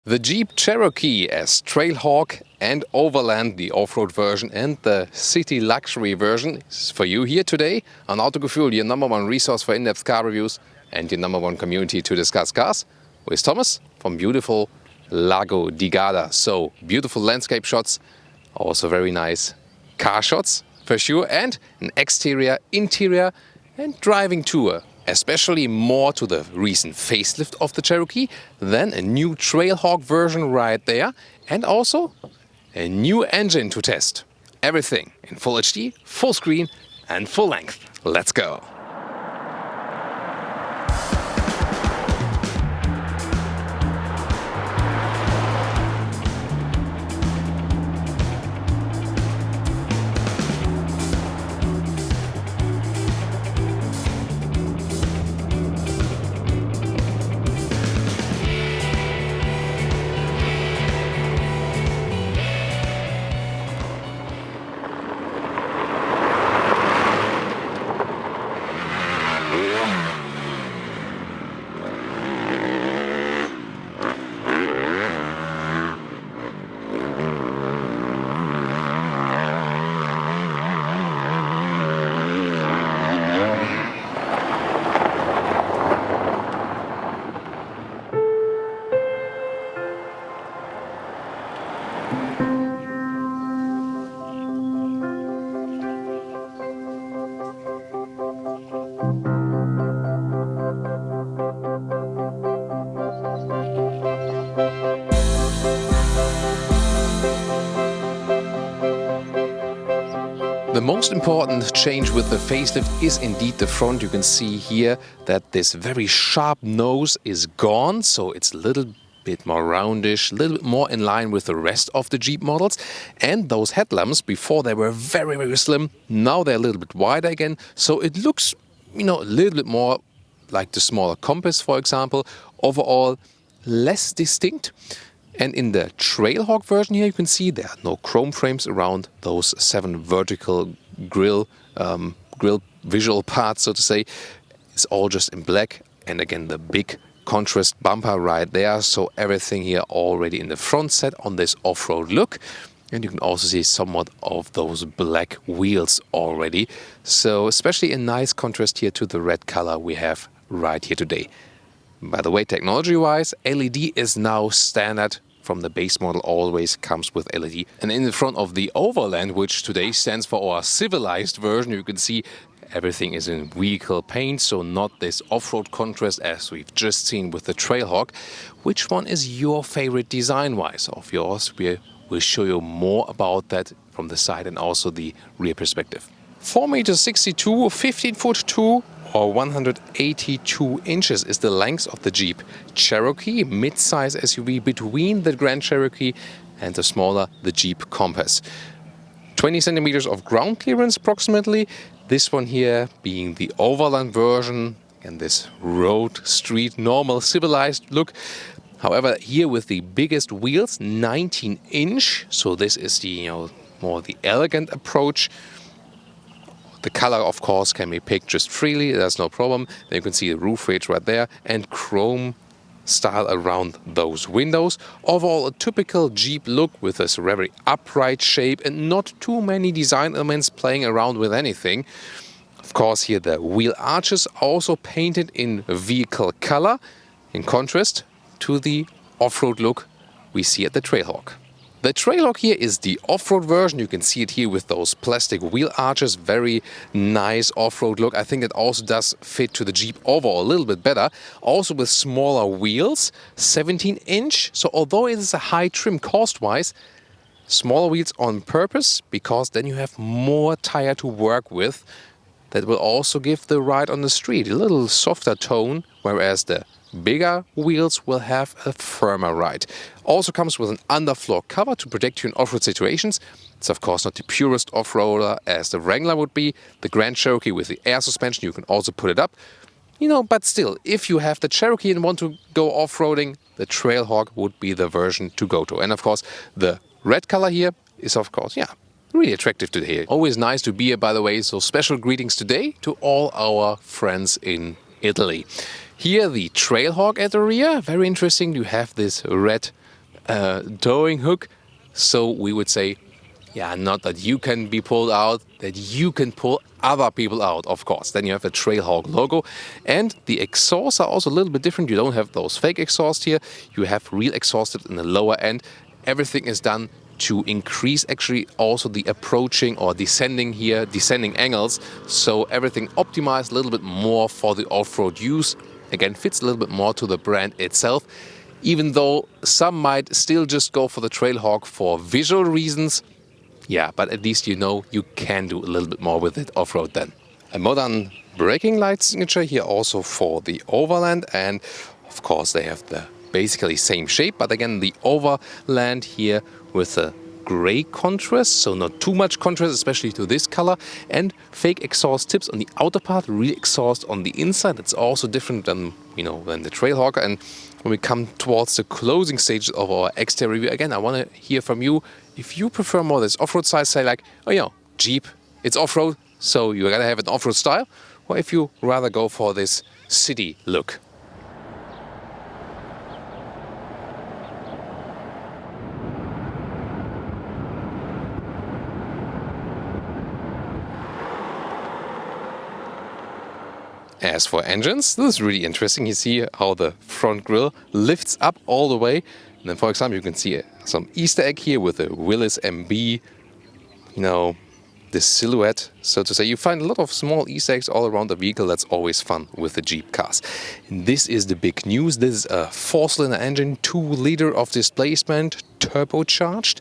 The Jeep Cherokee as Trailhawk and Overland, the off-road version, and the city luxury version is for you here today on Autogefühl, your #1 resource for in-depth car reviews and your #1 community to discuss cars with Thomas from beautiful Lago di Garda. So beautiful landscape shots, also very nice car shots for sure, and an exterior, interior and driving tour. Especially more to the recent facelift of the Cherokee, then a new Trailhawk version right there, and also a new engine to test. Everything in full HD, full screen and full length. Let's go! The most important change with the facelift is indeed the front. You can see here that this very sharp nose is gone, so it's a little bit more roundish, a little bit more in line with the rest of the Jeep models. And those headlamps, before they were very slim, now they're a little bit wider again, so it looks, a little bit more like the smaller Compass, for example. Overall, less distinct. And in the Trailhawk version here, you can see there are no chrome frames around those 7 vertical grill visual parts, so to say. It's all just in black. And again, the big contrast bumper right there. So everything here already in the front set on this off-road look. And you can also see somewhat of those black wheels already. So especially a nice contrast here to the red color we have right here today. By the way, technology-wise, LED is now standard. From the base model always comes with LED. And in the front of the Overland, which today stands for our civilized version, you can see everything is in vehicle paint, so not this off-road contrast as we've just seen with the Trailhawk. Which one is your favorite design-wise of yours? We'll show you more about that from the side and also the rear perspective. 4.62 m, 15'2" or 182 inches is the length of the Jeep Cherokee, mid-size SUV between the Grand Cherokee and the smaller the Jeep Compass. 20 centimeters of ground clearance approximately. This one here being the Overland version and this road, street, normal, civilized look. However, here with the biggest wheels, 19-inch. So this is the more the elegant approach. The color, of course, can be picked just freely, there's no problem. Then you can see the roof rails right there and chrome style around those windows. Overall, a typical Jeep look with this very upright shape and not too many design elements playing around with anything. Of course, here the wheel arches also painted in vehicle color, in contrast to the off-road look we see at the Trailhawk. The Trailhawk here is the off-road version. You can see it here with those plastic wheel arches. Very nice off-road look. I think it also does fit to the Jeep overall a little bit better. Also with smaller wheels, 17-inch. So although it is a high trim cost-wise, smaller wheels on purpose, because then you have more tire to work with. That will also give the ride on the street a little softer tone, whereas the bigger wheels will have a firmer ride. Also comes with an underfloor cover to protect you in off-road situations. It's of course not the purest off-roader as the Wrangler would be. The Grand Cherokee with the air suspension, you can also put it up. But still, if you have the Cherokee and want to go off-roading, the Trailhawk would be the version to go to. And of course, the red color here is of course, really attractive to hear. Always nice to be here, by the way, so special greetings today to all our friends in Italy. Here the Trailhawk at the rear, very interesting. You have this red towing hook. So we would say, yeah, not that you can be pulled out, that you can pull other people out, of course. Then you have a Trailhawk logo. And the exhausts are also a little bit different. You don't have those fake exhausts here. You have real exhausted in the lower end. Everything is done to increase actually also the approaching or descending angles. So everything optimized a little bit more for the off-road use. Again, fits a little bit more to the brand itself. Even though some might still just go for the Trailhawk for visual reasons. Yeah, but at least you know you can do a little bit more with it off-road then. A modern braking light signature here also for the Overland, and of course they have the basically same shape, but again the Overland here with a gray contrast, so not too much contrast, especially to this color, and fake exhaust tips on the outer part, real exhaust on the inside. It's also different than than the Trailhawk. And when we come towards the closing stage of our exterior review, again I want to hear from you. If you prefer more this off-road style, say like, oh Jeep, it's off-road, so you gotta have an off-road style, or if you rather go for this city look. As for engines, this is really interesting. You see how the front grille lifts up all the way. And then, for example, you can see some Easter egg here with the Willys MB, the silhouette, so to say. You find a lot of small Easter eggs all around the vehicle. That's always fun with the Jeep cars. And this is the big news. This is a 4-cylinder engine, 2 liter of displacement, turbocharged,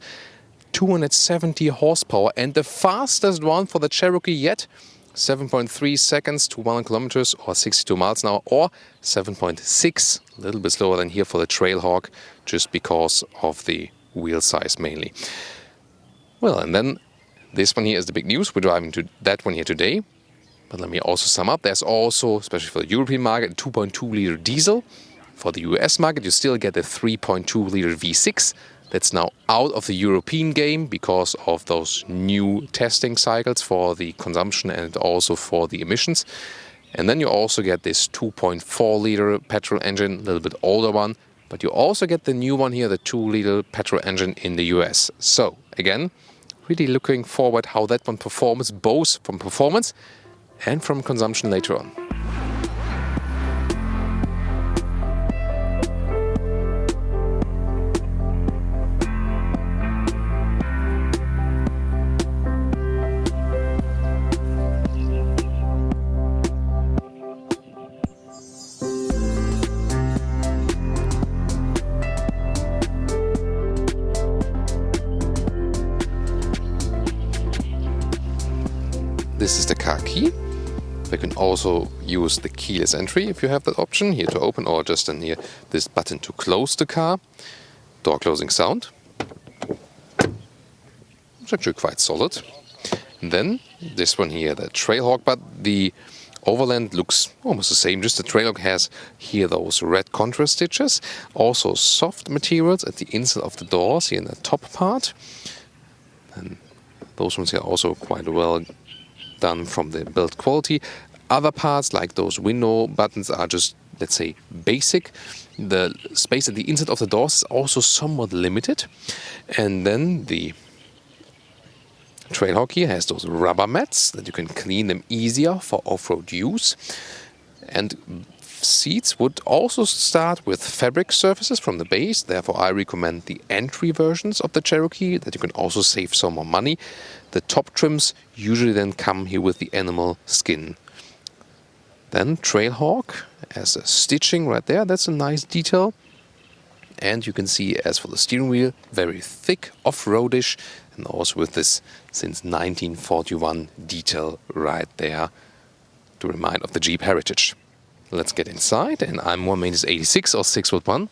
270 horsepower, and the fastest one for the Cherokee yet. 7.3 seconds to 1 kilometers or 62 miles an hour, or 7.6, a little bit slower than here for the Trailhawk, just because of the wheel size mainly. Well, and then this one here is the big news. We're driving to that one here today. But let me also sum up. There's also, especially for the European market, a 2.2 liter diesel. For the US market, you still get a 3.2 liter V6. That's now out of the European game because of those new testing cycles for the consumption and also for the emissions. And then you also get this 2.4 liter petrol engine, a little bit older one. But you also get the new one here, the 2 liter petrol engine in the US. So again, really looking forward how that one performs, both from performance and from consumption later on. This is the car key. You can also use the keyless entry if you have that option, here to open, or just in here this button to close the car. Door closing sound. It's actually quite solid. And then this one here, the Trailhawk, but the Overland looks almost the same, just the Trailhawk has here those red contrast stitches. Also soft materials at the inside of the doors here in the top part. And those ones here are also quite well done from the build quality. Other parts like those window buttons are just, let's say, basic. The space at the inside of the doors is also somewhat limited. And then the Trailhawk here has those rubber mats that you can clean them easier for off-road use. And seats would also start with fabric surfaces from the base. Therefore, I recommend the entry versions of the Cherokee, that you can also save some more money. The top trims usually then come here with the animal skin. Then Trailhawk has a stitching right there. That's a nice detail. And you can see, as for the steering wheel, very thick, off-roadish, and also with this since 1941 detail right there to remind of the Jeep heritage. Let's get inside, and I'm 1.86 or 6'1".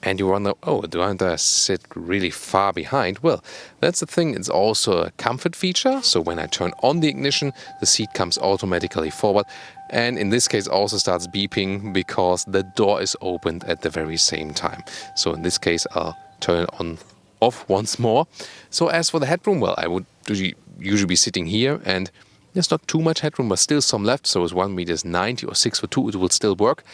And you wonder, oh, do I sit really far behind? Well, that's the thing. It's also a comfort feature. So when I turn on the ignition, the seat comes automatically forward. And in this case also starts beeping because the door is opened at the very same time. So in this case, I'll turn it on off once more. So as for the headroom, well, I would usually be sitting here, and there's not too much headroom, but still some left. So it's 1.90 meters or 6'2", it will still work.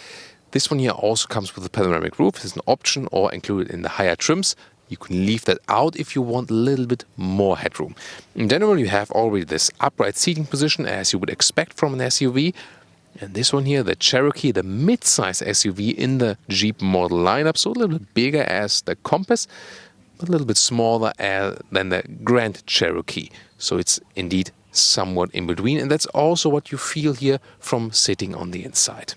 This one here also comes with a panoramic roof. It's an option or included in the higher trims. You can leave that out if you want a little bit more headroom. In general, you have already this upright seating position as you would expect from an SUV. And this one here, the Cherokee, the mid-size SUV in the Jeep model lineup, so a little bit bigger as the Compass, but a little bit smaller than the Grand Cherokee. So it's indeed somewhat in between, and that's also what you feel here from sitting on the inside.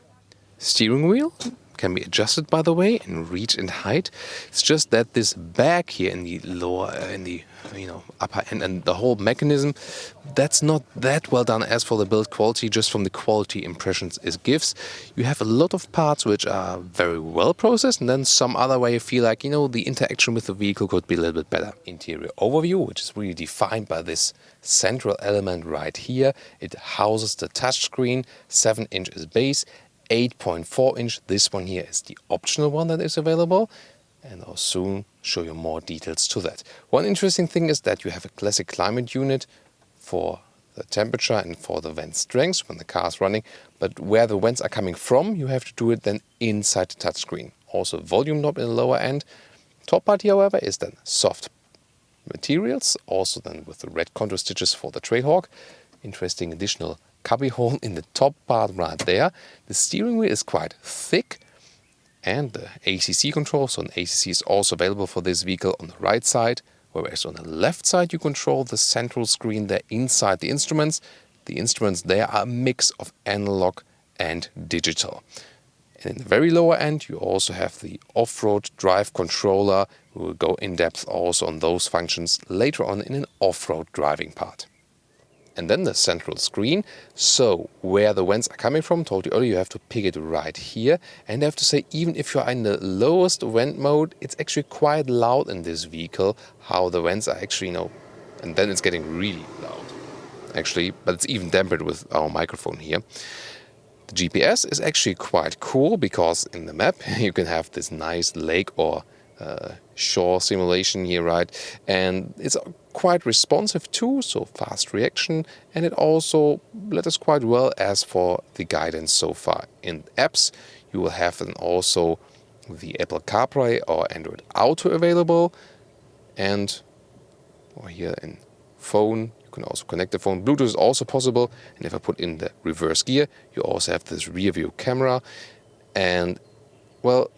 Steering wheel can be adjusted, by the way, in reach and height. It's just that this back here in the lower, upper end, and the whole mechanism, that's not that well done as for the build quality, just from the quality impressions it gives. You have a lot of parts which are very well processed, and then some other way you feel like, the interaction with the vehicle could be a little bit better. Interior overview, which is really defined by this central element right here. It houses the touchscreen, 7 inches base, 8.4 inch. This one here is the optional one that is available, and I'll soon show you more details to that. One interesting thing is that you have a classic climate unit for the temperature and for the vent strength when the car is running, but where the vents are coming from, you have to do it then inside the touchscreen. Also volume knob in the lower end. Top part here, however, is then soft materials, also then with the red contour stitches for the Trailhawk. Interesting additional cubby hole in the top part right there. The steering wheel is quite thick, and the ACC control, so an ACC is also available for this vehicle on the right side, whereas on the left side you control the central screen there inside the instruments. The instruments there are a mix of analog and digital. And in the very lower end you also have the off-road drive controller. We will go in depth also on those functions later on in an off-road driving part. And then the central screen, so where the vents are coming from, told you earlier, you have to pick it right here. And I have to say, even if you're in the lowest vent mode, it's actually quite loud in this vehicle, how the vents are actually, and then it's getting really loud, actually, but it's even dampened with our microphone here. The GPS is actually quite cool, because in the map you can have this nice lake or shore simulation here, right? And it's quite responsive too, so fast reaction, and it also let us quite well as for the guidance so far. In apps, you will have then also the Apple CarPlay or Android Auto available, and here in phone, you can also connect the phone. Bluetooth is also possible, and if I put in the reverse gear, you also have this rear view camera, and well,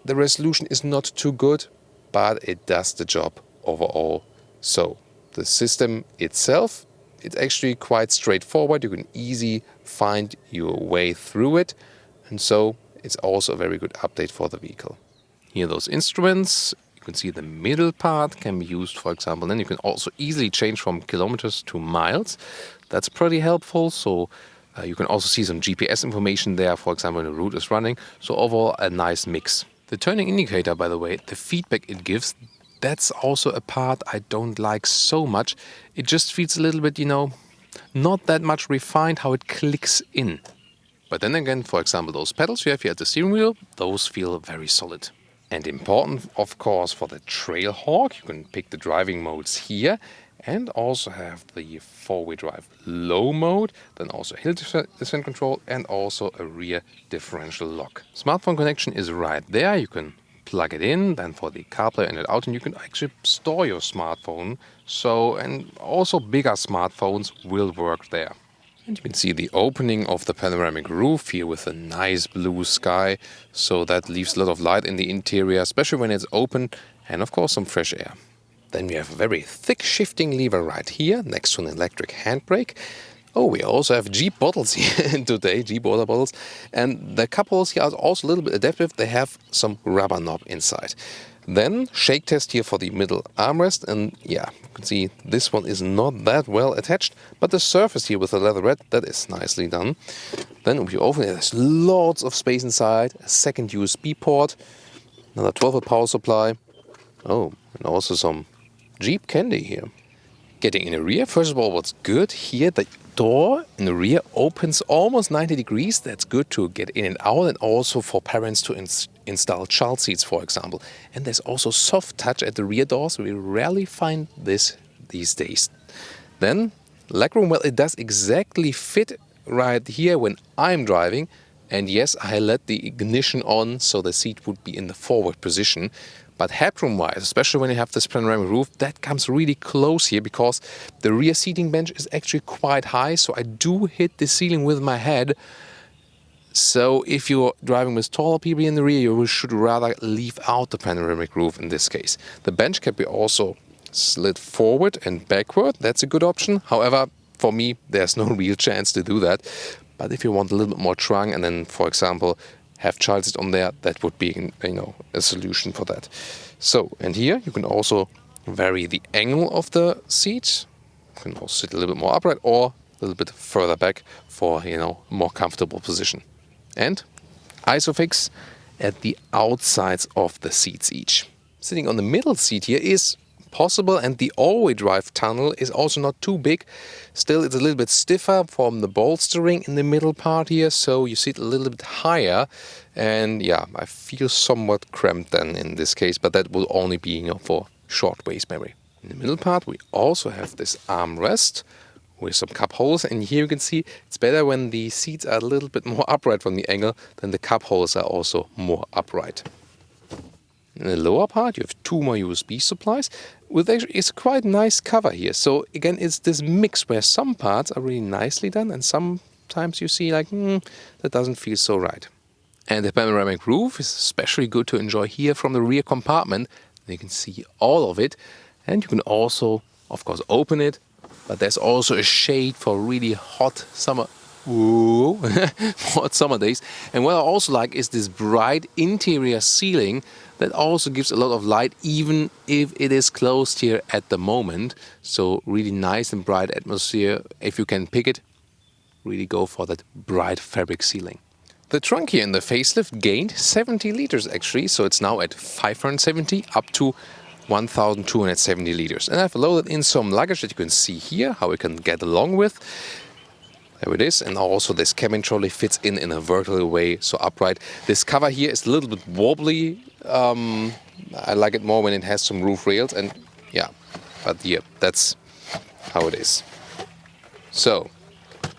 the resolution is not too good, but it does the job overall. So the system itself, it's actually quite straightforward. You can easily find your way through it, and so it's also a very good update for the vehicle. Here those instruments, you can see the middle part can be used, for example. Then you can also easily change from kilometers to miles. That's pretty helpful. So you can also see some GPS information there, for example, when the route is running. So overall, a nice mix. The turning indicator, by the way, the feedback it gives, that's also a part I don't like so much. It just feels a little bit, not that much refined how it clicks in. But then again, for example, those pedals you have here at the steering wheel, those feel very solid. And important, of course, for the Trailhawk, you can pick the driving modes here, and also have the four-wheel drive low mode, then also hill descent control, and also a rear differential lock. Smartphone connection is right there. You can plug it in, then for the CarPlay and out, and you can actually store your smartphone. And also bigger smartphones will work there. And you can see the opening of the panoramic roof here with a nice blue sky. So that leaves a lot of light in the interior, especially when it's open, and of course some fresh air. Then we have a very thick shifting lever right here next to an electric handbrake. Oh, we also have Jeep bottles here today, Jeep water bottles. And the couples here are also a little bit adaptive. They have some rubber knob inside. Then shake test here for the middle armrest. And yeah, you can see this one is not that well attached, but the surface here with the leatherette, that is nicely done. Then if you open it, there's lots of space inside. A second USB port, another 12-volt power supply. Oh, and also some Jeep candy here. Getting in the rear, first of all, what's good here, the door in the rear opens almost 90 degrees. That's good to get in and out, and also for parents to install child seats, for example. And there's also soft touch at the rear doors. We rarely find this these days. Then legroom, well, it does exactly fit right here when I'm driving. And yes, I let the ignition on, so the seat would be in the forward position. But headroom-wise, especially when you have this panoramic roof, that comes really close here because the rear seating bench is actually quite high, so I do hit the ceiling with my head. So if you're driving with taller people in the rear, you should rather leave out the panoramic roof in this case. The bench can be also slid forward and backward. That's a good option. However, for me, there's no real chance to do that. But if you want a little bit more trunk and then, for example, have child seat on there, that would be, a solution for that. So, and here you can also vary the angle of the seat. You can also sit a little bit more upright or a little bit further back for, more comfortable position. And ISOFIX at the outsides of the seats each. Sitting on the middle seat here is possible, and the all-wheel drive tunnel is also not too big. Still, it's a little bit stiffer from the bolstering in the middle part here, so you sit a little bit higher. And yeah, I feel somewhat cramped then in this case, but that will only be, for short waist memory. In the middle part, we also have this armrest with some cup holders, and here you can see it's better when the seats are a little bit more upright from the angle, then the cup holders are also more upright. In the lower part you have 2 more USB supplies with actually it's quite nice cover here. So again, it's this mix where some parts are really nicely done and sometimes you see like that doesn't feel so right. And the panoramic roof is especially good to enjoy here from the rear compartment. You can see all of it, and you can also of course open it. But there's also a shade for really hot summer, hot summer days. And what I also like is this bright interior ceiling that also gives a lot of light, even if it is closed here at the moment. So really nice and bright atmosphere. If you can pick it, really go for that bright fabric ceiling. The trunk here in the facelift gained 70 liters actually, so it's now at 570 up to 1,270 liters. And I've loaded in some luggage that you can see here, how we can get along with. There it is. And also this cabin trolley fits in a vertical way, so upright. This cover here is a little bit wobbly. I like it more when it has some roof rails, and yeah, but yeah, that's how it is. So,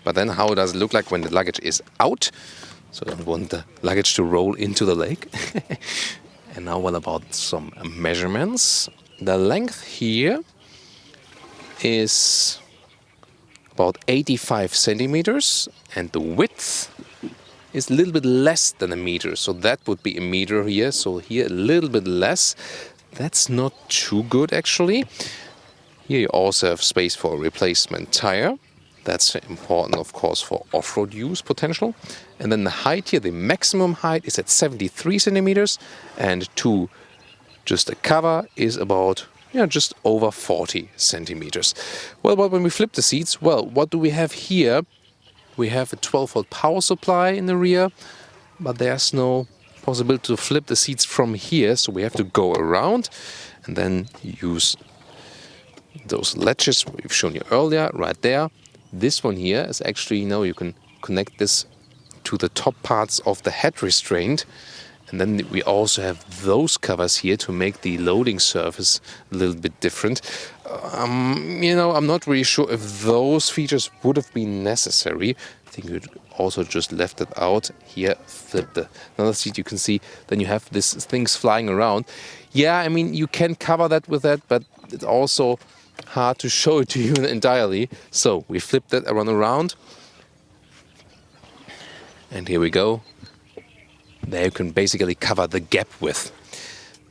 but then how does it look like when the luggage is out? So I don't want the luggage to roll into the lake. And now what about some measurements? The length here is about 85 centimeters and the width is a little bit less than a meter. So that would be a meter here. So here a little bit less. That's not too good actually. Here you also have space for a replacement tire. That's important, of course, for off-road use potential. And then the height here, the maximum height is at 73 centimeters, and to just a cover is about just over 40 centimeters. Well, but when we flip the seats, well, what do we have here? We have a 12-volt power supply in the rear, but there's no possibility to flip the seats from here, so we have to go around and then use those latches we've shown you earlier right there. This one here is actually, you can connect this to the top parts of the head restraint. And then we also have those covers here to make the loading surface a little bit different. I'm not really sure if those features would have been necessary. I think you'd also just left it out. Here, flip another seat, you can see, then you have these things flying around. Yeah, you can cover that with that, but it's also hard to show it to you entirely. So we flip that around. And here we go. There you can basically cover the gap width.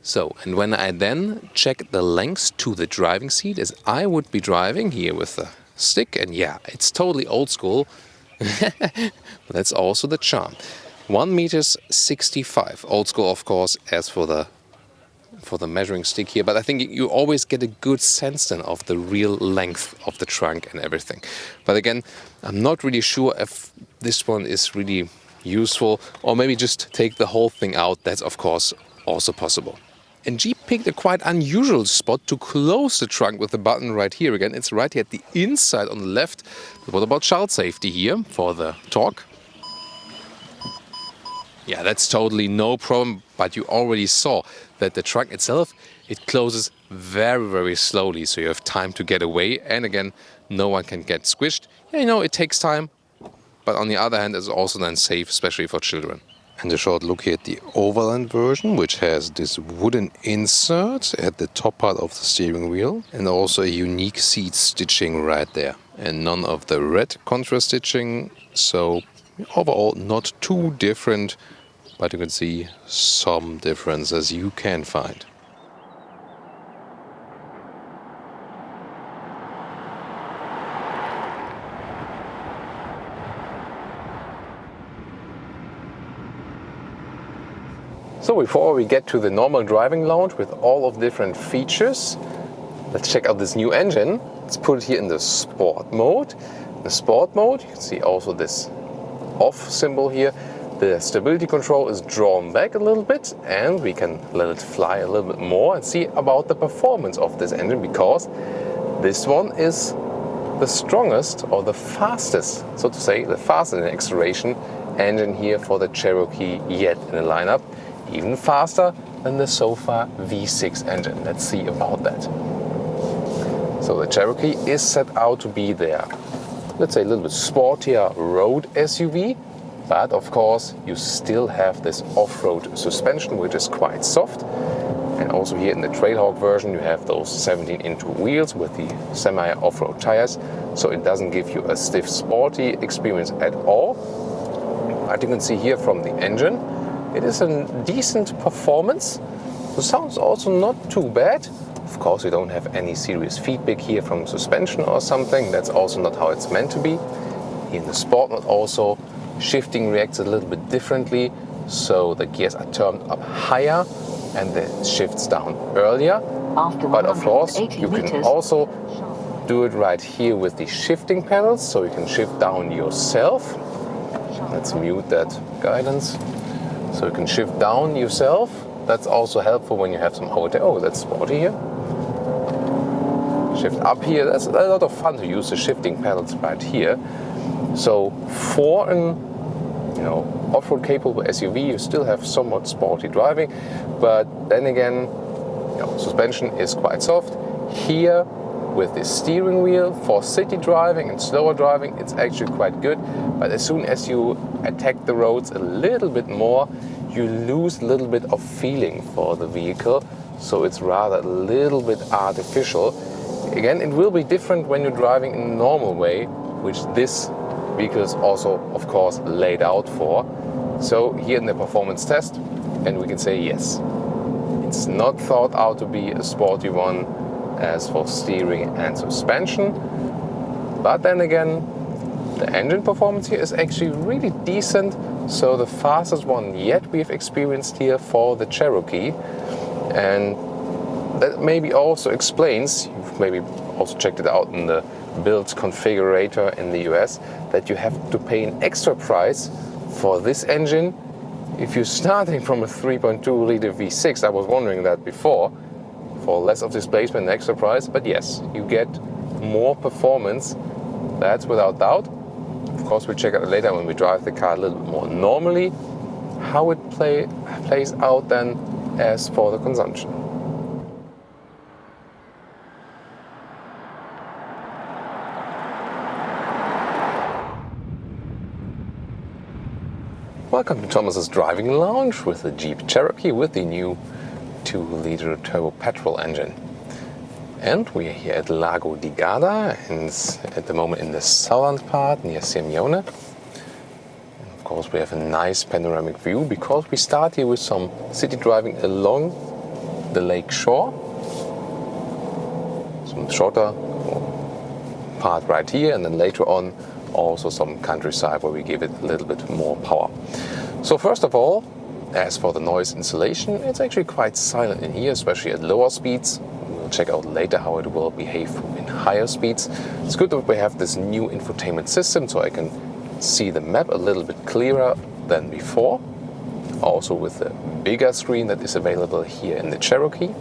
So, and when I then check the length to the driving seat, as I would be driving here with the stick, and yeah, it's totally old school, but that's also the charm. 1.65 meters, old school of course, as for the measuring stick here, but I think you always get a good sense then of the real length of the trunk and everything. But again, I'm not really sure if this one is really useful, or maybe just take the whole thing out. That's of course also possible. And Jeep picked a quite unusual spot to close the trunk with the button right here again. It's right here at the inside on the left. But what about child safety here for the torque? Yeah, that's totally no problem, but you already saw that the trunk itself, it closes very, very slowly, so you have time to get away, and again, no one can get squished. Yeah, it takes time, but on the other hand, it's also then safe, especially for children. And a short look here at the Overland version, which has this wooden insert at the top part of the steering wheel and also a unique seat stitching right there. And none of the red contrast stitching, so overall not too different, but you can see some differences you can find. So before we get to the normal driving lounge with all of different features, let's check out this new engine. Let's put it here in the sport mode. The sport mode, you can see also this off symbol here. The stability control is drawn back a little bit and we can let it fly a little bit more and see about the performance of this engine, because this one is the strongest or the fastest, so to say, the fastest in acceleration engine here for the Cherokee yet in the lineup. Even faster than the so far V6 engine. Let's see about that. So the Cherokee is set out to be there, let's say a little bit sportier road SUV, but of course you still have this off-road suspension, which is quite soft. And also here in the Trailhawk version you have those 17-inch wheels with the semi-off-road tires, so it doesn't give you a stiff sporty experience at all. But you can see here from the engine, it is a decent performance. The sound's also not too bad. Of course, we don't have any serious feedback here from suspension or something. That's also not how it's meant to be. Here in the sport mode also, shifting reacts a little bit differently. So the gears are turned up higher and the shifts down earlier. But of course, you can also do it right here with the shifting pedals. So you can shift down yourself. Let's mute that guidance. So you can shift down yourself. That's also helpful when you have some overtake. Oh, that's sporty here. Shift up here. That's a lot of fun to use the shifting pedals right here. So for an off-road capable SUV, you still have somewhat sporty driving, but then again, suspension is quite soft. Here with the steering wheel for city driving and slower driving, it's actually quite good. But as soon as you attack the roads a little bit more, you lose a little bit of feeling for the vehicle. So it's rather a little bit artificial. Again, it will be different when you're driving in a normal way, which this vehicle is also, of course, laid out for. So here in the performance test, and we can say yes, it's not thought out to be a sporty one as for steering and suspension. But then again, the engine performance here is actually really decent. So the fastest one yet we've experienced here for the Cherokee. And that maybe also explains, you've maybe also checked it out in the build configurator in the US, that you have to pay an extra price for this engine if you're starting from a 3.2 liter V6. I was wondering that before, for less of displacement and extra price, but yes, you get more performance, that's without doubt. Of course, we'll check out later when we drive the car a little bit more normally how it plays out then as for the consumption. Welcome to Thomas's driving lounge with the Jeep Cherokee with the new 2-liter turbo petrol engine. And we are here at Lago di Garda, and at the moment in the southern part near Simeone. And of course we have a nice panoramic view because we start here with some city driving along the lake shore. Some shorter part right here, and then later on also some countryside where we give it a little bit more power. So first of all, as for the noise insulation, it's actually quite silent in here, especially at lower speeds. We'll check out later how it will behave in higher speeds. It's good that we have this new infotainment system, so I can see the map a little bit clearer than before. Also with the bigger screen that is available here in the Cherokee.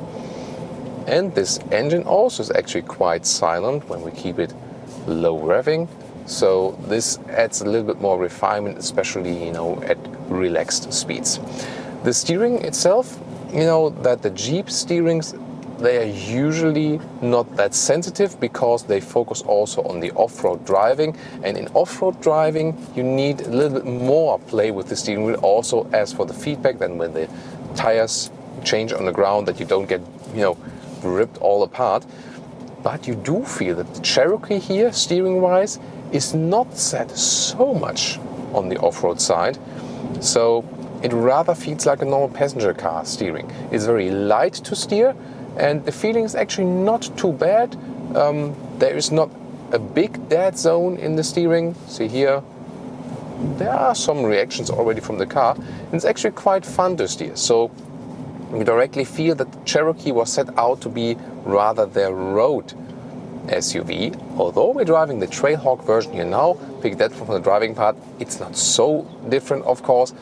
And this engine also is actually quite silent when we keep it low revving. So this adds a little bit more refinement, especially at relaxed speeds. The steering itself, that the Jeep steering they are usually not that sensitive because they focus also on the off-road driving. And in off-road driving, you need a little bit more play with the steering wheel also as for the feedback than when the tires change on the ground, that you don't get, ripped all apart. But you do feel that the Cherokee here, steering-wise, is not set so much on the off-road side. So it rather feels like a normal passenger car steering. It's very light to steer, and the feeling is actually not too bad. There is not a big dead zone in the steering. See here, there are some reactions already from the car, and it's actually quite fun to steer. So you directly feel that the Cherokee was set out to be rather their road SUV. Although we're driving the Trailhawk version here now, pick that from the driving part, it's not so different, of course.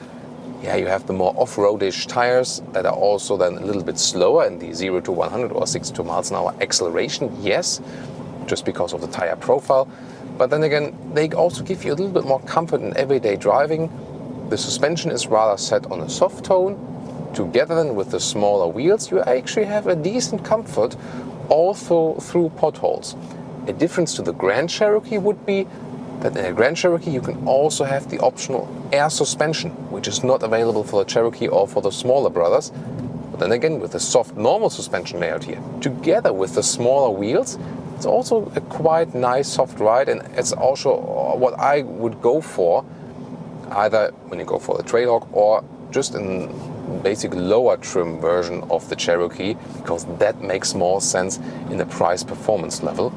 Yeah, you have the more off-roadish tires that are also then a little bit slower in the 0 to 100 or 62 miles an hour acceleration, yes, just because of the tire profile. But then again, they also give you a little bit more comfort in everyday driving. The suspension is rather set on a soft tone. Together then with the smaller wheels, you actually have a decent comfort also through potholes. A difference to the Grand Cherokee would be that in a Grand Cherokee you can also have the optional air suspension, which is not available for the Cherokee or for the smaller brothers. But then again, with the soft normal suspension layout here, together with the smaller wheels, it's also a quite nice soft ride, and it's also what I would go for, either when you go for the Trailhawk or just in basic lower trim version of the Cherokee, because that makes more sense in the price performance level.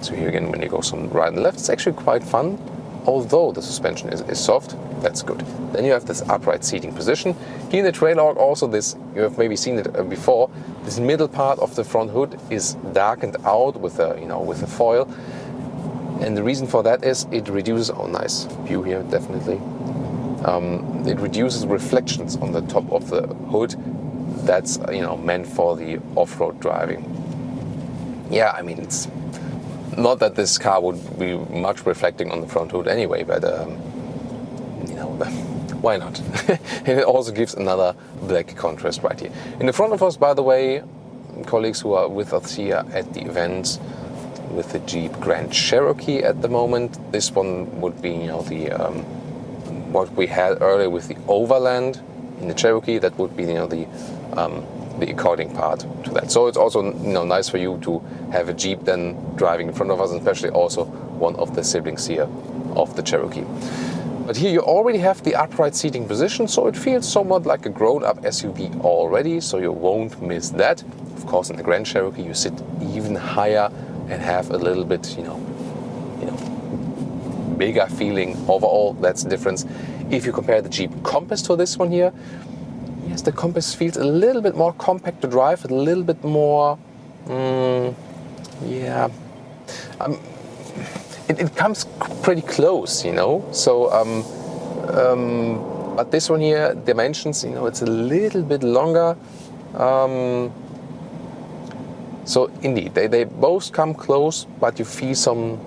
So here again, when you go some right and left, it's actually quite fun. Although the suspension is soft, that's good. Then you have this upright seating position. Here in the Trailhawk also this, you have maybe seen it before, this middle part of the front hood is darkened out with a, with a foil. And the reason for that is it reduces, oh nice view here, definitely. It reduces reflections on the top of the hood. That's, meant for the off-road driving. Yeah, I mean, it's not that this car would be much reflecting on the front hood anyway, but why not? And it also gives another black contrast right here. In the front of us, by the way, colleagues who are with us here at the event with the Jeep Grand Cherokee at the moment, this one would be, what we had earlier with the Overland in the Cherokee. That would be, the according part to that. So it's also nice for you to have a Jeep then driving in front of us, and especially also one of the siblings here of the Cherokee. But here you already have the upright seating position, so it feels somewhat like a grown-up SUV already, so you won't miss that. Of course, in the Grand Cherokee you sit even higher and have a little bit, bigger feeling overall. That's the difference. If you compare the Jeep Compass to this one here, yes, the Compass feels a little bit more compact to drive, a little bit more, it comes pretty close, So, but this one here, dimensions, it's a little bit longer. So indeed, they both come close, but you feel some,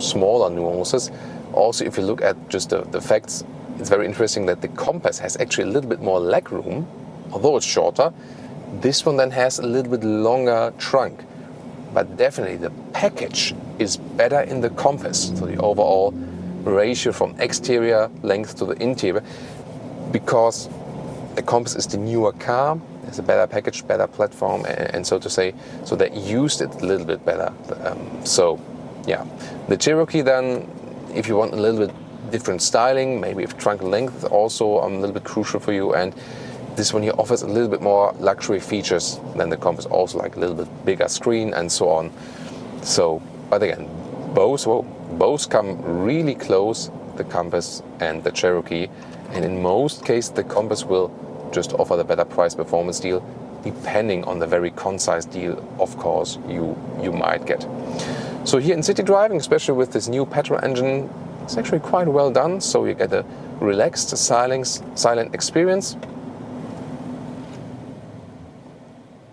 smaller nuances. Also, if you look at just the facts, it's very interesting that the Compass has actually a little bit more leg room, although it's shorter. This one then has a little bit longer trunk. But definitely the package is better in the Compass. So the overall ratio from exterior length to the interior, because the Compass is the newer car, it's a better package, better platform, and so to say, so they used it a little bit better. So yeah, the Cherokee then, if you want a little bit different styling, maybe if trunk length also a little bit crucial for you, and this one here offers a little bit more luxury features than the Compass, also like a little bit bigger screen and so on. So, but again, both come really close, the Compass and the Cherokee, and in most cases the Compass will just offer the better price performance deal, depending on the very concise deal, of course, you might get. So here in city driving, especially with this new petrol engine, it's actually quite well done, so you get a relaxed, silent experience.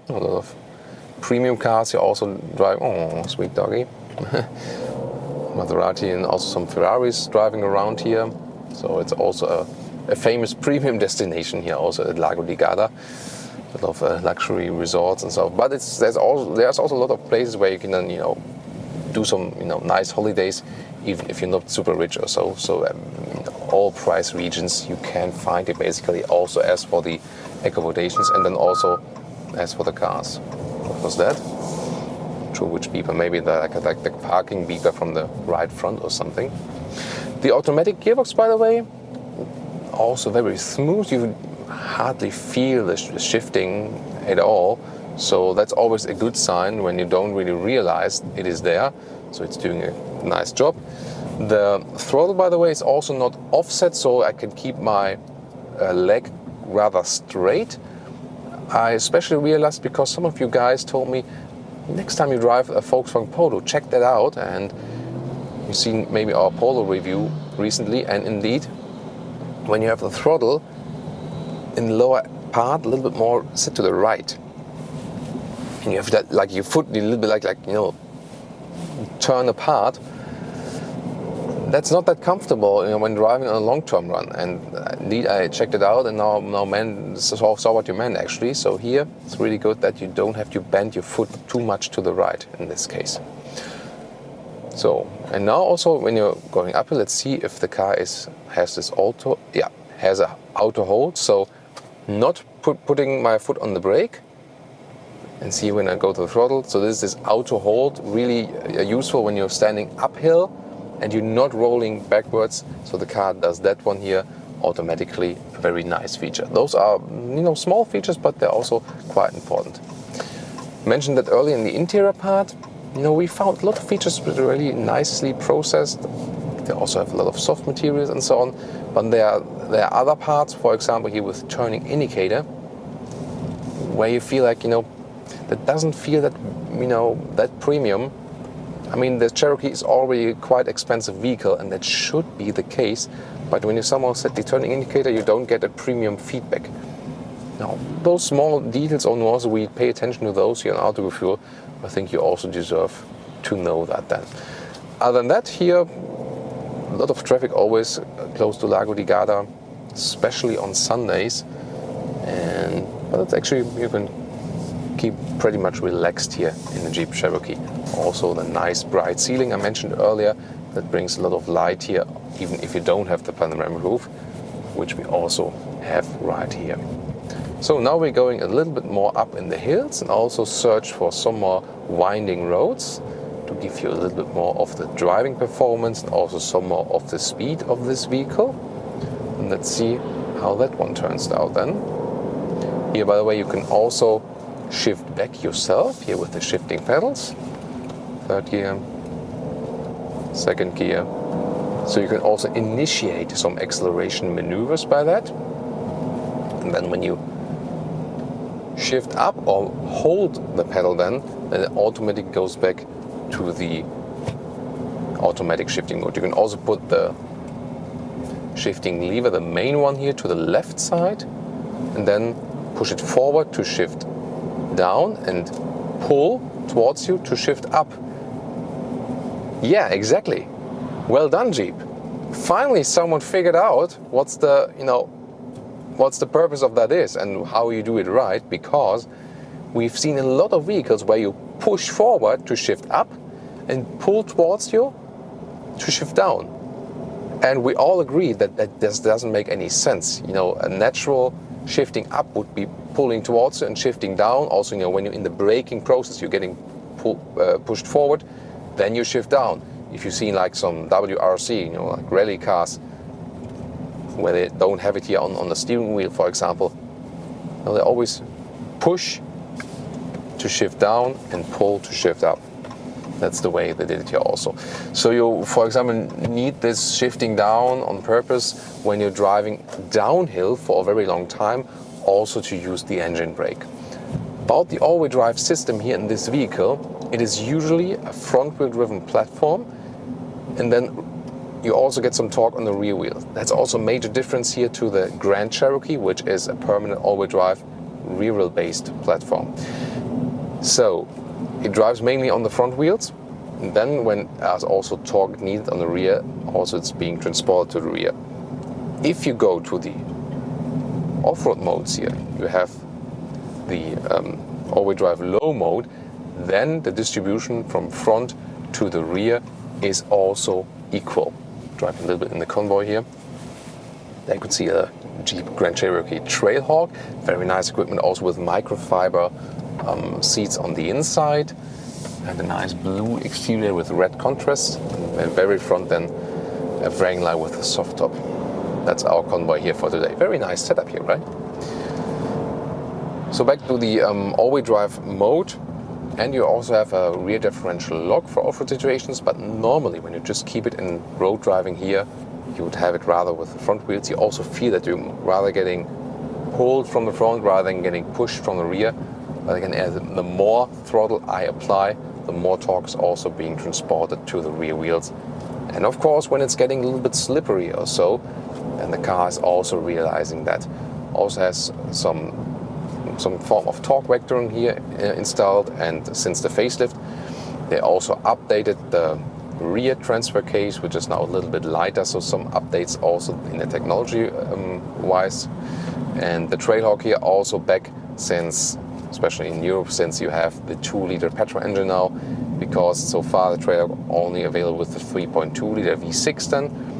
A lot of premium cars you also drive. Oh, sweet doggy. Maserati and also some Ferraris driving around here. So it's also a famous premium destination here also at Lago di Garda. of luxury resorts and stuff. But there's also a lot of places where you can then, you know, do some, you know, nice holidays, even if you're not super rich or so. So all price regions you can find it basically, also as for the accommodations and then also as for the cars. What was that? True, which beeper? Maybe like the parking beeper from the right front or something. The automatic gearbox, by the way, also very smooth. You hardly feel the shifting at all. So that's always a good sign when you don't really realize it is there. So it's doing a nice job. The throttle, by the way, is also not offset, so I can keep my leg rather straight. I especially realized because some of you guys told me, next time you drive a Volkswagen Polo, check that out. And you've seen maybe our Polo review recently, and indeed, when you have the throttle in the lower part, a little bit more sit to the right. And you have that, like your foot a little bit like you know, turn apart. That's not that comfortable, you know, when driving on a long-term run. And indeed, I checked it out, and now saw what you meant actually. So here, it's really good that you don't have to bend your foot too much to the right in this case. So, and now also when you're going uphill, let's see if the car has this auto. Yeah, has a auto hold. So, not putting my foot on the brake. And see when I go to the throttle. So this is auto hold, really useful when you're standing uphill and you're not rolling backwards. So the car does that one here automatically. A very nice feature. Those are, you know, small features, but they're also quite important. Mentioned that earlier in the interior part. You know, we found a lot of features really nicely processed. They also have a lot of soft materials and so on. But there are other parts, for example, here with turning indicator, where you feel like, you know, that doesn't feel that, you know, that premium. I mean, the Cherokee is already a quite expensive vehicle, and that should be the case. But when you somehow set the turning indicator, you don't get a premium feedback. Now, those small details or nuances, we pay attention to those here on Autogefühl. I think you also deserve to know that then. Other than that, here, a lot of traffic always close to Lago di Garda, especially on Sundays. But it's actually, you can keep pretty much relaxed here in the Jeep Cherokee. Also the nice bright ceiling I mentioned earlier, that brings a lot of light here, even if you don't have the panoramic roof, which we also have right here. So now we're going a little bit more up in the hills and also search for some more winding roads to give you a little bit more of the driving performance and also some more of the speed of this vehicle. And let's see how that one turns out then. Here, by the way, you can also shift back yourself here with the shifting pedals. Third gear, second gear. So you can also initiate some acceleration maneuvers by that. And then when you shift up or hold the pedal, then it automatically goes back to the automatic shifting mode. You can also put the shifting lever, the main one here, to the left side, and then push it forward to shift down and pull towards you to shift up. Yeah, exactly. Well done, Jeep. Finally, someone figured out what's the purpose of that is and how you do it right, because we've seen a lot of vehicles where you push forward to shift up and pull towards you to shift down. And we all agree that this doesn't make any sense. You know, a natural shifting up would be pulling towards you and shifting down. Also, you know, when you're in the braking process, you're getting pushed forward, then you shift down. If you've seen like some WRC, you know, like rally cars, where they don't have it here on the steering wheel, for example, you know, they always push to shift down and pull to shift up. That's the way they did it here also. So you, for example, need this shifting down on purpose when you're driving downhill for a very long time, also to use the engine brake. About the all-wheel drive system here in this vehicle, it is usually a front-wheel driven platform, and then you also get some torque on the rear wheel. That's also a major difference here to the Grand Cherokee, which is a permanent all-wheel drive rear wheel based platform. So it drives mainly on the front wheels, and then when there's also torque needed on the rear, also it's being transported to the rear. If you go to the off-road modes here, you have the all-wheel drive low mode, then the distribution from front to the rear is also equal. Driving a little bit in the convoy here. There you can see a Jeep Grand Cherokee Trailhawk. Very nice equipment, also with microfiber seats on the inside. And a nice blue exterior with red contrast. And very front then a Wrangler with a soft top. That's our convoy here for today. Very nice setup here, right? So back to the all-wheel drive mode. And you also have a rear differential lock for off-road situations, but normally when you just keep it in road driving here, you would have it rather with the front wheels. You also feel that you're rather getting pulled from the front rather than getting pushed from the rear. But again, the more throttle I apply, the more torque is also being transported to the rear wheels. And of course, when it's getting a little bit slippery or so, and the car is also realizing that. Also has some form of torque vectoring here installed, and since the facelift they also updated the rear transfer case, which is now a little bit lighter, so some updates also in the technology wise. And the Trailhawk here also back since, especially in Europe, since you have the 2-liter petrol engine now, because so far the Trailhawk only available with the 3.2-liter V6 then.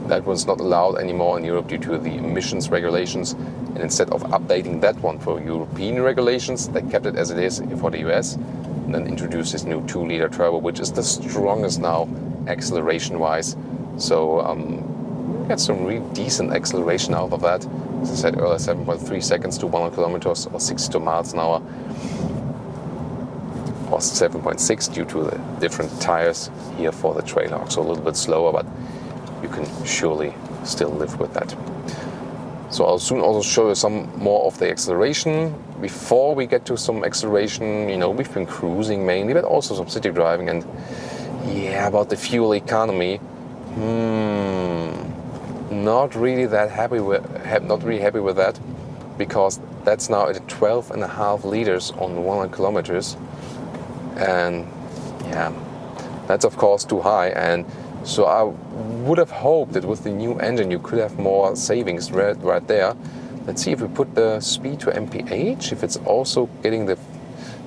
That was not allowed anymore in Europe due to the emissions regulations. And instead of updating that one for European regulations, they kept it as it is for the US, and then introduced this new 2-liter turbo, which is the strongest now acceleration-wise. So get some really decent acceleration out of that. As I said earlier, 7.3 seconds to 100 kilometers or 62 miles an hour. Or 7.6 due to the different tires here for the Trailhawk. So a little bit slower, but you can surely still live with that. So I'll soon also show you some more of the acceleration. Before we get to some acceleration, you know, we've been cruising mainly, but also some city driving. And yeah, about the fuel economy, not really happy with that, because that's now at 12.5 liters on 100 kilometers. And yeah, that's of course too high. And so I would have hoped that with the new engine you could have more savings right there. Let's see if we put the speed to mph, if it's also getting the...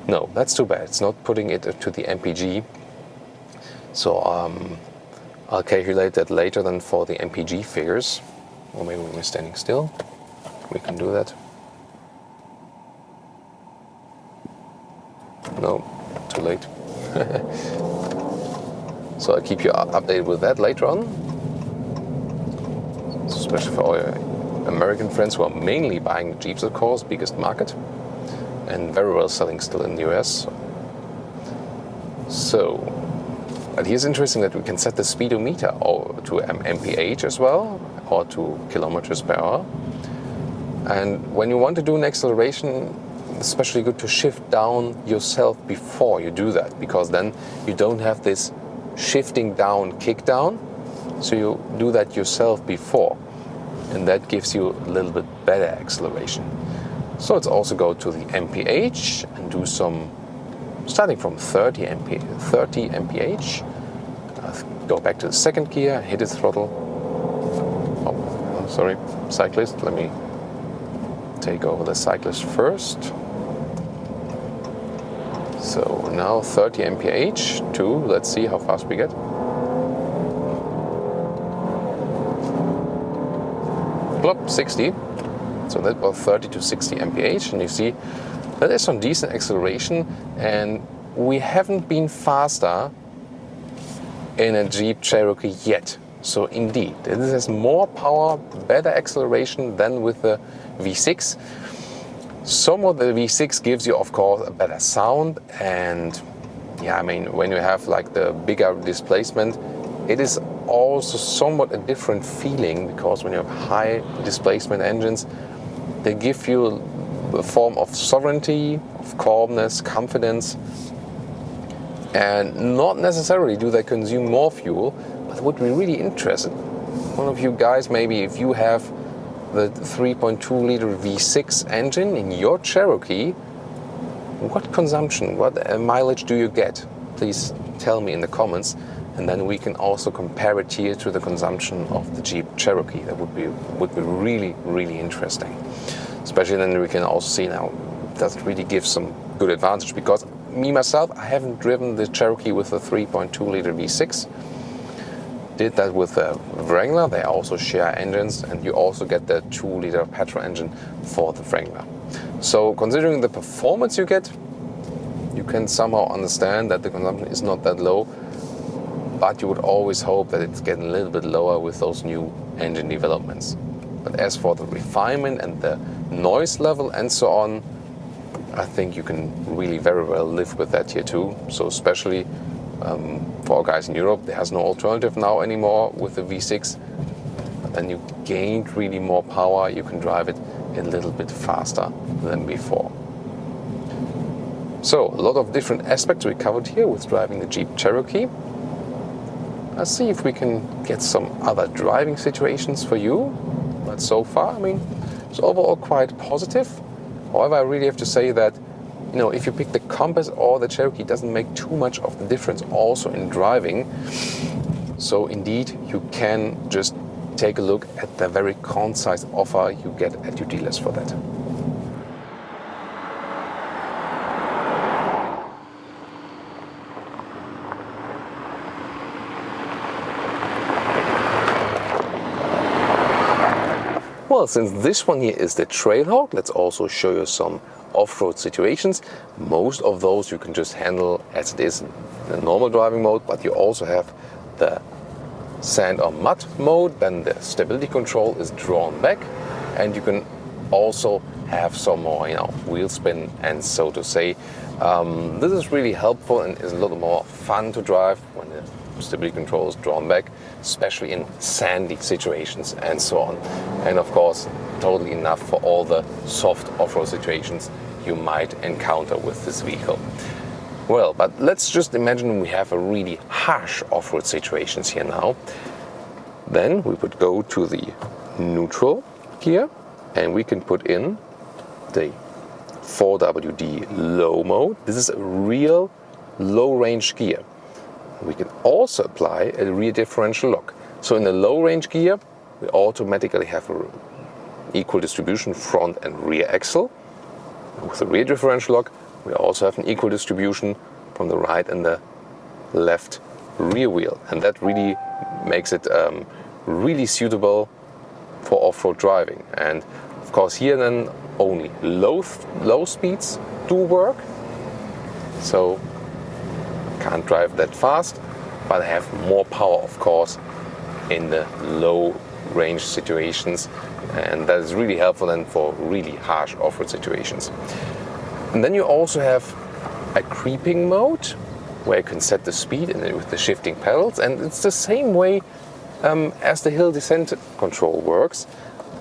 No, that's too bad. It's not putting it to the mpg. So I'll calculate that later than for the mpg figures. Or maybe when we're standing still, we can do that. No, too late. So I'll keep you updated with that later on. Especially for all your American friends who are mainly buying Jeeps, of course, biggest market. And very well selling still in the US. So, and here's interesting that we can set the speedometer to mph as well, or to kilometers per hour. And when you want to do an acceleration, especially good to shift down yourself before you do that, because then you don't have this shifting down kick down, so you do that yourself before, and that gives you a little bit better acceleration. So let's also go to the mph and do some starting from 30 mph. Go back to the second gear, hit the throttle. Oh, I'm sorry, cyclist, let me take over the cyclist first. So now 30 mph to, let's see how fast we get. Plop, 60. So that was 30 to 60 mph, and you see that is some decent acceleration, and we haven't been faster in a Jeep Cherokee yet. So indeed, this has more power, better acceleration than with the V6. Some of the V6 gives you, of course, a better sound, and yeah, I mean, when you have like the bigger displacement, it is also somewhat a different feeling, because when you have high displacement engines, they give you a form of sovereignty, of calmness, confidence, and not necessarily do they consume more fuel, but would be really interested. One of you guys, maybe if you have the 3.2 liter V6 engine in your Cherokee, what consumption, what mileage do you get? Please tell me in the comments, and then we can also compare it here to the consumption of the Jeep Cherokee. That would be really, really interesting. Especially then we can also see now doesn't really give some good advantage, because me myself, I haven't driven the Cherokee with a 3.2 liter V6. Did that with the Wrangler. They also share engines, and you also get the 2 liter petrol engine for the Wrangler. So considering the performance you get, you can somehow understand that the consumption is not that low, but you would always hope that it's getting a little bit lower with those new engine developments. But as for the refinement and the noise level and so on, I think you can really very well live with that here too. So especially for our guys in Europe, there's no alternative now anymore with the V6. But then you gained really more power, you can drive it a little bit faster than before. So a lot of different aspects we covered here with driving the Jeep Cherokee. Let's see if we can get some other driving situations for you. But so far, I mean, it's overall quite positive. However, I really have to say that, you know, if you pick the Compass or the Cherokee, it doesn't make too much of the difference also in driving. So indeed, you can just take a look at the very concise offer you get at your dealers for that. Well, since this one here is the Trailhawk, let's also show you some off-road situations. Most of those you can just handle as it is in the normal driving mode, but you also have the sand or mud mode. Then the stability control is drawn back, and you can also have some more, you know, wheel spin, and so to say. This is really helpful and is a little more fun to drive when the stability control is drawn back, especially in sandy situations and so on. And of course, totally enough for all the soft off-road situations you might encounter with this vehicle. Well, but let's just imagine we have a really harsh off-road situations here now. Then we would go to the neutral gear, and we can put in the 4WD low mode. This is a real low range gear. We can also apply a rear differential lock. So in the low range gear, we automatically have an equal distribution front and rear axle. With the rear differential lock, we also have an equal distribution from the right and the left rear wheel. And that really makes it really suitable for off-road driving. And of course here then only low speeds do work. So can't drive that fast, but I have more power, of course, in the low range situations, and that is really helpful then for really harsh off-road situations. And then you also have a creeping mode where you can set the speed and with the shifting pedals, and it's the same way as the hill descent control works.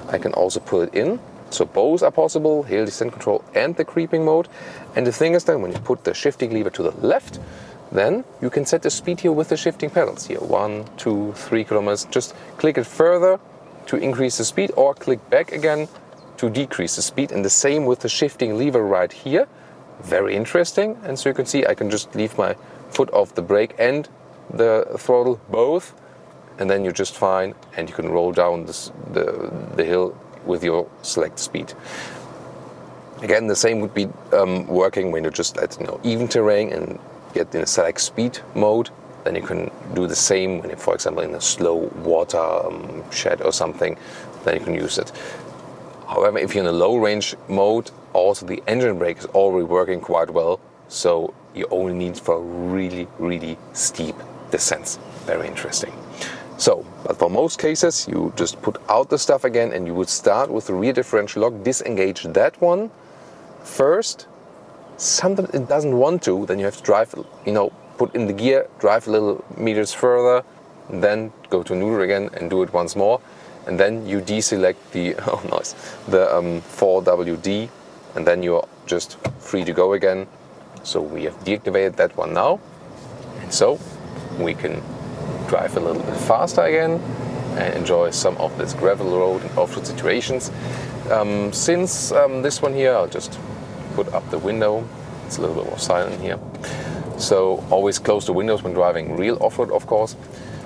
I can also put it in, so both are possible, hill descent control and the creeping mode. And the thing is that when you put the shifting lever to the left, then you can set the speed here with the shifting pedals here, 1, 2, 3 kilometers. Just click it further to increase the speed, or click back again to decrease the speed. And the same with the shifting lever right here. Very interesting. And so you can see I can just leave my foot off the brake and the throttle both, and then you're just fine, and you can roll down the hill with your select speed. Again, the same would be working when you're just at, you know, even terrain and get in a select speed mode. Then you can do the same when you're, for example, in a slow water shed or something, then you can use it. However, if you're in a low range mode, also the engine brake is already working quite well, so you only need for really, really steep descents. Very interesting. So, but for most cases, you just put out the stuff again, and you would start with the rear differential lock, disengage that one first. Sometimes it doesn't want to, then you have to drive, you know, put in the gear, drive a little meters further, and then go to neutral again and do it once more. And then you deselect the, oh nice, the 4WD, and then you're just free to go again. So we have deactivated that one now. And so we can drive a little bit faster again and enjoy some of this gravel road and off-road situations. Since this one here, I'll just put up the window. It's a little bit more silent here. So always close the windows when driving real off-road, of course.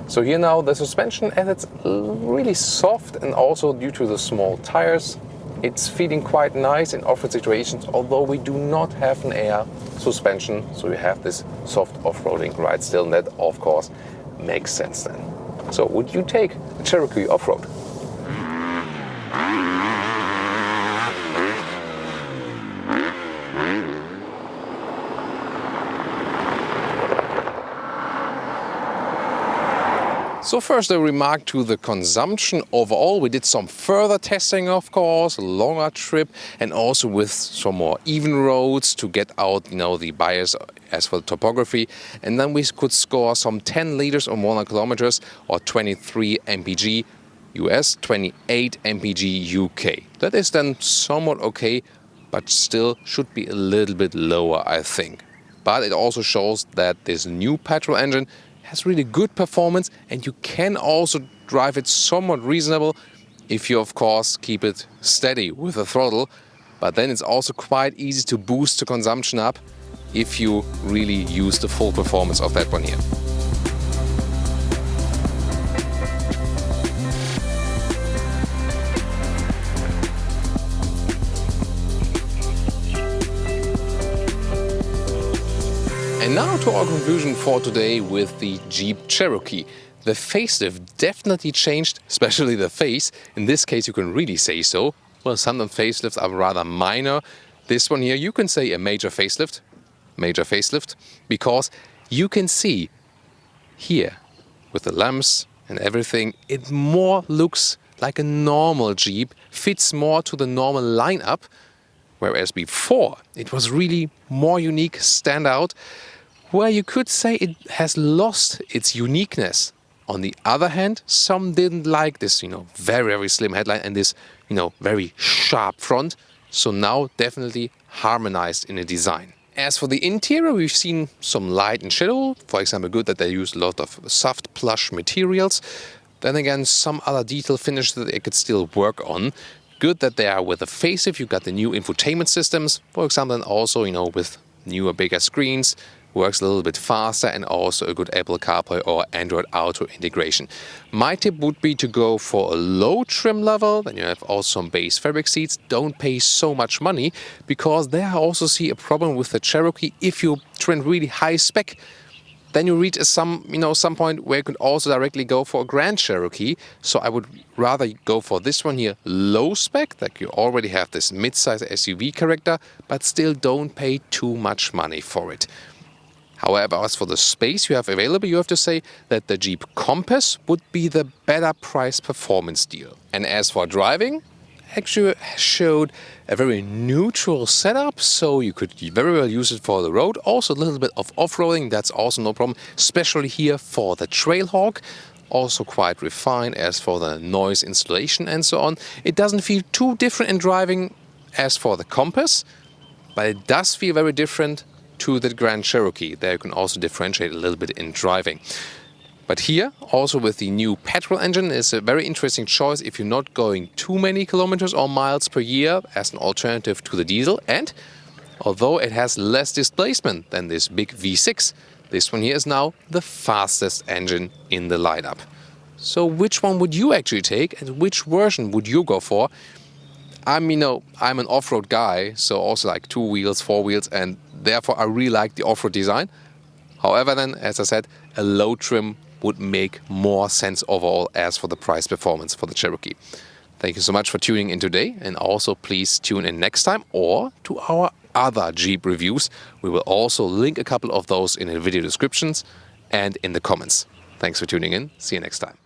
So here now the suspension, and it's really soft, and also due to the small tires, It's feeling quite nice in off-road situations, although we do not have an air suspension, so you have this soft off-roading ride still, and that of course makes sense then. So would you take the Cherokee off-road? So first a remark to the consumption overall. We did some further testing, of course, a longer trip, and also with some more even roads to get out, the bias as for the topography. And then we could score some 10 liters or 100 kilometers, or 23 mpg US, 28 mpg UK. That is then somewhat okay, but still should be a little bit lower, I think. But it also shows that this new petrol engine has really good performance, and you can also drive it somewhat reasonable if you of course keep it steady with the throttle. But then it's also quite easy to boost the consumption up if you really use the full performance of that one here. And now to our conclusion for today with the Jeep Cherokee. The facelift definitely changed, especially the face. In this case, you can really say so. Well, sometimes facelifts are rather minor. This one here, you can say a major facelift, because you can see here with the lamps and everything, it more looks like a normal Jeep, fits more to the normal lineup, whereas before it was really more unique, stand out, where you could say it has lost its uniqueness. On the other hand, some didn't like this, very, very slim headline and this, very sharp front. So now definitely harmonized in the design. As for the interior, we've seen some light and shadow. For example, good that they use a lot of soft plush materials. Then again, some other detail finish that they could still work on. Good that they are with a facelift. You got the new infotainment systems, for example, and also, with newer, bigger screens. Works a little bit faster, and also a good Apple CarPlay or Android Auto integration. My tip would be to go for a low trim level. Then you have also some base fabric seats. Don't pay so much money, because there I also see a problem with the Cherokee. If you trim really high spec, then you reach some point where you could also directly go for a Grand Cherokee. So I would rather go for this one here, low spec, that you already have this mid-size SUV character, but still don't pay too much money for it. However, as for the space you have available, you have to say that the Jeep Compass would be the better price-performance deal. And as for driving, actually showed a very neutral setup, so you could very well use it for the road. Also a little bit of off-roading, that's also no problem, especially here for the Trailhawk. Also quite refined as for the noise installation and so on. It doesn't feel too different in driving as for the Compass, but it does feel very different to the Grand Cherokee. There you can also differentiate a little bit in driving. But here, also with the new petrol engine, is a very interesting choice if you're not going too many kilometers or miles per year as an alternative to the diesel. And although it has less displacement than this big V6, this one here is now the fastest engine in the lineup. So which one would you actually take, and which version would you go for? I'm an off-road guy, so also like 2 wheels, 4 wheels, and therefore I really like the off-road design. However then, as I said, a low trim would make more sense overall as for the price performance for the Cherokee. Thank you so much for tuning in today, and also please tune in next time or to our other Jeep reviews. We will also link a couple of those in the video descriptions and in the comments. Thanks for tuning in. See you next time.